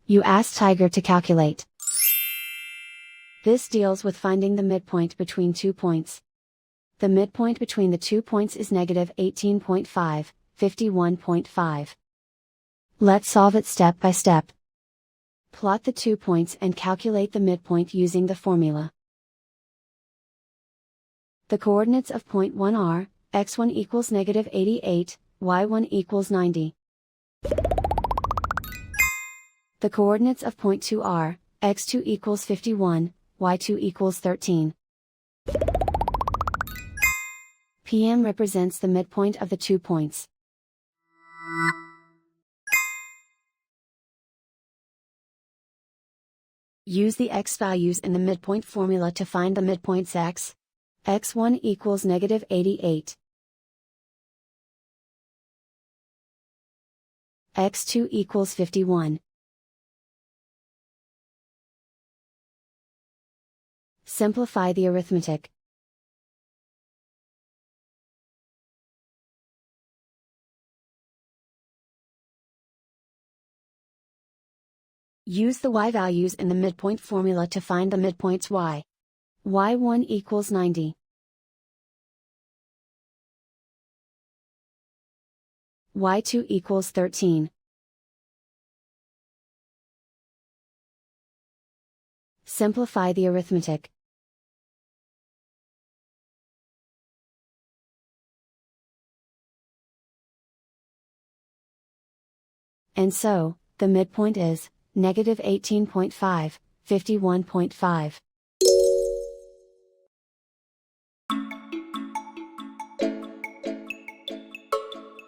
You ask Tiger to calculate. This deals with finding the midpoint between 2 points. The midpoint between the 2 points is negative 18.5, 51.5. Let's solve it step by step. Plot the 2 points and calculate the midpoint using the formula. The coordinates of point 1 are, x1 equals negative 88, y1 equals 90. The coordinates of point 2 are, x2 equals 51, y2 equals 13. PM represents the midpoint of the 2 points. Use the x values in the midpoint formula to find the midpoints x. x1 equals negative 88. x2 equals 51. Simplify the arithmetic. Use the y values in the midpoint formula to find the midpoints y. y1 equals 90. y2 equals 13. Simplify the arithmetic. And so, the midpoint is negative 18.5, 51.5.